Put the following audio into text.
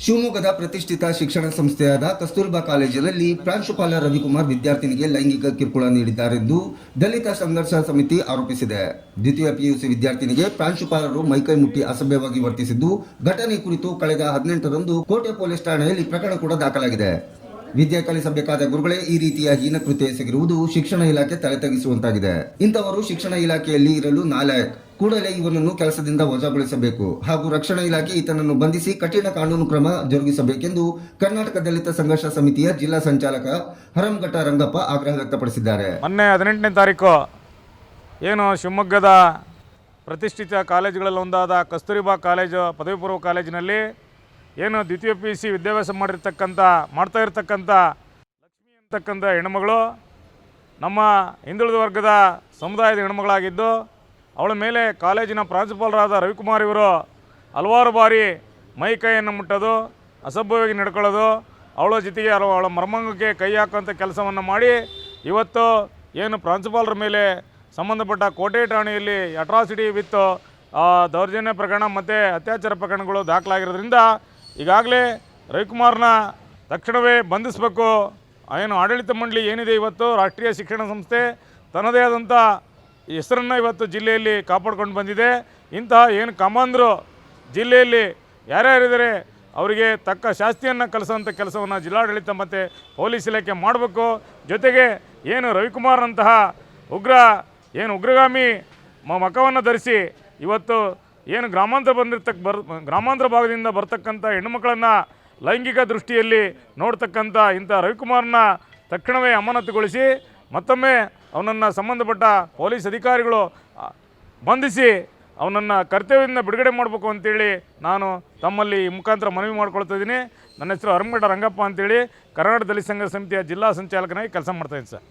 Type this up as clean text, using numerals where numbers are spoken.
ಶಿವಮೊಗ್ಗದ ಪ್ರತಿಷ್ಠಿತ ಶಿಕ್ಷಣ ಸಂಸ್ಥೆಯಾದ ಕಸ್ತೂರ್ಬಾ ಕಾಲೇಜಿನಲ್ಲಿ ಪ್ರಾಂಶುಪಾಲ ರವಿಕುಮಾರ್ ವಿದ್ಯಾರ್ಥಿನಿಗೆ ಲೈಂಗಿಕ ಕಿರುಕುಳ ನೀಡಿದ್ದಾರೆಂದು ದಲಿತ ಸಂಘರ್ಷ ಸಮಿತಿ ಆರೋಪಿಸಿದೆ. ದ್ವಿತೀಯ ಪಿಯುಸಿ ವಿದ್ಯಾರ್ಥಿನಿಗೆ ಪ್ರಾಂಶುಪಾಲರು ಮೈಕೈ ಮುಟ್ಟಿ ಅಸಭ್ಯವಾಗಿ ವರ್ತಿಸಿದ್ದು, ಘಟನೆ ಕುರಿತು ಕಳೆದ 18ರಂದು ಕೋಟೆ ಪೊಲೀಸ್ ಠಾಣೆಯಲ್ಲಿ ಪ್ರಕರಣ ಕೂಡ ದಾಖಲಾಗಿದೆ. ವಿದ್ಯೆ ಕಲಿಸಬೇಕಾದ ಗುರುಗಳೇ ಈ ರೀತಿಯ ಹೀನ ಕೃತ್ಯ ಎಸಗಿರುವುದು ಶಿಕ್ಷಣ ಇಲಾಖೆ ತಲೆ ತಗ್ಗಿಸುವಂತಾಗಿದೆ. ಇಂಥವರು ಶಿಕ್ಷಣ ಇಲಾಖೆಯಲ್ಲಿ ಇರಲು ನಾಲಾಯಕ್. ಕೂಡಲೇ ಇವನನ್ನು ಕೆಲಸದಿಂದ ವಜಾಗೊಳಿಸಬೇಕು ಹಾಗೂ ರಕ್ಷಣಾ ಇಲಾಖೆ ಈತನನ್ನು ಬಂಧಿಸಿ ಕಠಿಣ ಕಾನೂನು ಕ್ರಮ ಜರುಗಿಸಬೇಕೆಂದು ಕರ್ನಾಟಕ ದಲಿತ ಸಂಘರ್ಷ ಸಮಿತಿಯ ಜಿಲ್ಲಾ ಸಂಚಾಲಕ ಹರಂಘಟ್ಟ ರಂಗಪ್ಪ ಆಗ್ರಹ ವ್ಯಕ್ತಪಡಿಸಿದ್ದಾರೆ. ಮೊನ್ನೆ 18ನೇ ತಾರೀಕು ಏನು ಶಿವಮೊಗ್ಗದ ಪ್ರತಿಷ್ಠಿತ ಕಾಲೇಜುಗಳಲ್ಲಿ ಒಂದಾದ ಕಸ್ತೂರಿಬಾ ಕಾಲೇಜು ಪದವಿ ಪೂರ್ವ ಕಾಲೇಜಿನಲ್ಲಿ ಏನು ದ್ವಿತೀಯ PUC ವಿದ್ಯಾಭ್ಯಾಸ ಮಾಡ್ತಾ ಇರತಕ್ಕಂಥ ಲಕ್ಷ್ಮಿ ಅಂತಕ್ಕಂಥ ಹೆಣ್ಣುಮಗಳು ನಮ್ಮ ಹಿಂದುಳಿದ ವರ್ಗದ ಸಮುದಾಯದ ಹೆಣ್ಣುಮಗಳಾಗಿದ್ದು, ಅವಳ ಮೇಲೆ ಕಾಲೇಜಿನ ಪ್ರಾಂಶುಪಾಲರಾದ ರವಿಕುಮಾರ್ ಇವರು ಹಲವಾರು ಬಾರಿ ಮೈ ಕೈಯನ್ನು ಮುಟ್ಟೋದು, ಅಸಭ್ಯವಾಗಿ ನಡ್ಕೊಳ್ಳೋದು, ಅವಳ ಜೊತೆಗೆ ಅವಳ ಮರ್ಮಾಂಗಕ್ಕೆ ಕೈ ಹಾಕುವಂಥ ಕೆಲಸವನ್ನು ಮಾಡಿ ಇವತ್ತು ಏನು ಪ್ರಾಂಶುಪಾಲರ ಮೇಲೆ ಸಂಬಂಧಪಟ್ಟ ಕೋಟೆ ಠಾಣೆಯಲ್ಲಿ ಅಟ್ರಾಸಿಟಿ ವಿತ್ ದೌರ್ಜನ್ಯ ಪ್ರಕರಣ ಮತ್ತು ಅತ್ಯಾಚಾರ ಪ್ರಕರಣಗಳು ದಾಖಲಾಗಿರೋದ್ರಿಂದ ಈಗಾಗಲೇ ರವಿಕುಮಾರ್ನ ತಕ್ಷಣವೇ ಬಂಧಿಸಬೇಕು. ಏನು ಆಡಳಿತ ಮಂಡಳಿ ಏನಿದೆ ಇವತ್ತು ರಾಷ್ಟ್ರೀಯ ಶಿಕ್ಷಣ ಸಂಸ್ಥೆ ತನ್ನದೇ ಆದಂಥ ಹೆಸರನ್ನು ಇವತ್ತು ಜಿಲ್ಲೆಯಲ್ಲಿ ಕಾಪಾಡ್ಕೊಂಡು ಬಂದಿದೆ. ಇಂತಹ ಏನು ಕಮಾಂದ್ರು ಜಿಲ್ಲೆಯಲ್ಲಿ ಯಾರ್ಯಾರಿದ್ದಾರೆ ಅವರಿಗೆ ತಕ್ಕ ಶಾಸ್ತಿಯನ್ನು ಕಲಿಸುವಂಥ ಕೆಲಸವನ್ನು ಜಿಲ್ಲಾಡಳಿತ ಮತ್ತು ಪೊಲೀಸ್ ಇಲಾಖೆ ಮಾಡಬೇಕು. ಜೊತೆಗೆ ಏನು ರವಿಕುಮಾರ್ನಂತಹ ಉಗ್ರಗಾಮಿ ಮಖವನ್ನು ಧರಿಸಿ ಇವತ್ತು ಏನು ಗ್ರಾಮಾಂತರ ಭಾಗದಿಂದ ಬರ್ತಕ್ಕಂಥ ಹೆಣ್ಣುಮಕ್ಕಳನ್ನು ಲೈಂಗಿಕ ದೃಷ್ಟಿಯಲ್ಲಿ ನೋಡ್ತಕ್ಕಂಥ ಇಂಥ ರವಿಕುಮಾರ್ನ ತಕ್ಷಣವೇ ಅಮಾನತುಗೊಳಿಸಿ ಮತ್ತೊಮ್ಮೆ ಅವನನ್ನು ಸಂಬಂಧಪಟ್ಟ ಪೊಲೀಸ್ ಅಧಿಕಾರಿಗಳು ಬಂಧಿಸಿ ಅವನನ್ನು ಕರ್ತವ್ಯದಿಂದ ಬಿಡುಗಡೆ ಮಾಡಬೇಕು ಅಂತೇಳಿ ನಾನು ತಮ್ಮಲ್ಲಿ ಈ ಮುಖಾಂತರ ಮನವಿ ಮಾಡ್ಕೊಳ್ತಾ ಇದ್ದೀನಿ. ನನ್ನ ಹೆಸರು ಹರಂಘಟ್ಟ ರಂಗಪ್ಪ ಅಂತೇಳಿ ಕರ್ನಾಟಕ ದಲಿತ ಸಂಘರ್ಷ ಸಮಿತಿಯ ಜಿಲ್ಲಾ ಸಂಚಾಲಕನಾಗಿ ಕೆಲಸ ಮಾಡ್ತಾಯಿದ್ದೀನಿ ಸರ್.